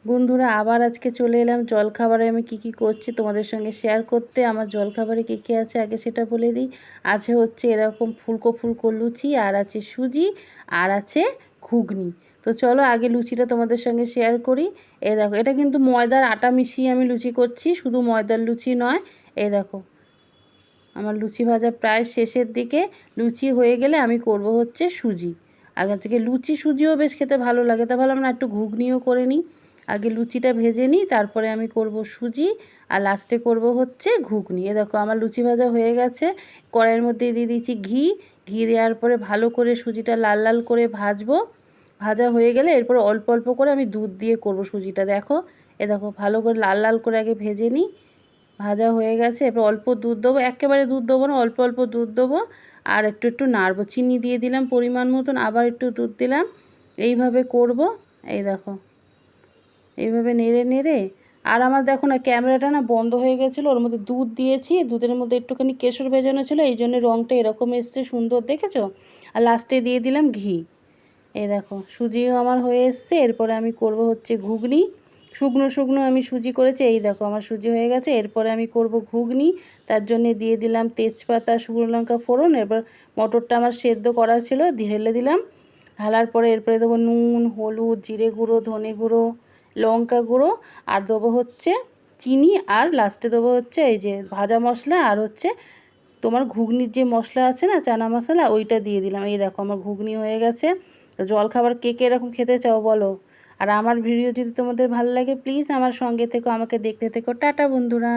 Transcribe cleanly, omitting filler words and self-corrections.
বন্ধুরা আবার আজকে চলে এলাম জলখাবারে আমি কি করছি তোমাদের সঙ্গে শেয়ার করতে। আমার জলখাবারে কী আছে আগে সেটা বলে দিই। আছে হচ্ছে এরকম ফুলকো ফুলকো লুচি, আর আছে সুজি, আর আছে ঘুগনি। তো চলো আগে লুচিটা তোমাদের সঙ্গে শেয়ার করি। এই দেখো, এটা কিন্তু ময়দার আটা মিশিয়ে আমি লুচি করছি, শুধু ময়দার লুচি নয়। এই দেখো আমার লুচি ভাজা প্রায় শেষের দিকে। লুচি হয়ে গেলে আমি করব হচ্ছে সুজি। আগে থেকে লুচি সুজিও বেশ খেতে ভালো লাগে, তা ভাবলাম না একটু ঘুগনিও করে নিই। আগে লুচিটা ভেজে নিই, তারপরে আমি করব সুজি, আর লাস্টে করব হচ্ছে ঘুগনি। এ দেখো আমার লুচি ভাজা হয়ে গেছে। কড়াইয়ের মধ্যে দিয়ে দিয়েছি ঘি। ঘি দেওয়ার পরে ভালো করে সুজিটা লাল লাল করে ভাজবো। ভাজা হয়ে গেলে এরপর অল্প অল্প করে আমি দুধ দিয়ে করব সুজিটা। দেখো এ দেখো ভালো করে লাল লাল করে আগে ভেজে নিই। ভাজা হয়ে গেছে, এবার অল্প দুধ দেবো, একেবারে দুধ দেবো না, অল্প অল্প দুধ দেবো। আর একটু একটু নাড়বো, চিনি দিয়ে দিলাম পরিমাণ মতন, আবার একটু দুধ দিলাম। এইভাবে করব। এই দেখো এইভাবে নেড়ে নেড়ে। আর আমার দেখো না ক্যামেরাটা না বন্ধ হয়ে গেছিলো, ওর মধ্যে দুধ দিয়েছি, দুধের মধ্যে একটুখানি কেশর ভেজানো ছিল, এই জন্য রঙটা এরকম এসছে সুন্দর, দেখেছো? আর লাস্টে দিয়ে দিলাম ঘি। এই দেখো সুজিও আমার হয়ে এসছে। এরপরে আমি করব হচ্ছে ঘুগনি। শুকনো শুকনো আমি সুজি করেছি। এই দেখো আমার সুজি হয়ে গেছে। এরপরে আমি করব ঘুগনি। তার জন্য দিয়ে দিলাম তেজপাতা, শুকনো লঙ্কা ফোড়ন। এরপর মটরটা আমার সেদ্ধ করা ছিল, ঢেলে দিলাম। ঢালার পরে এরপরে দেবো নুন, হলুদ, জিরে গুঁড়ো, ধনে গুঁড়ো, লঙ্কা গুঁড়ো, আর দেবো হচ্ছে চিনি, আর লাস্টে দেবো হচ্ছে এই যে ভাজা মশলা, আর হচ্ছে তোমার ঘুগনির যে মশলা আছে না, চানা মশলা, ওইটা দিয়ে দিলাম। এই দেখো আমার ঘুগনি হয়ে গেছে। তো জলখাবার কে কে এরকম খেতে চাও বলো। আর আমার ভিডিও যদি তোমাদের ভালো লাগে প্লিজ আমার সঙ্গে থেকো, আমাকে দেখতে থেকো। টাটা বন্ধুরা।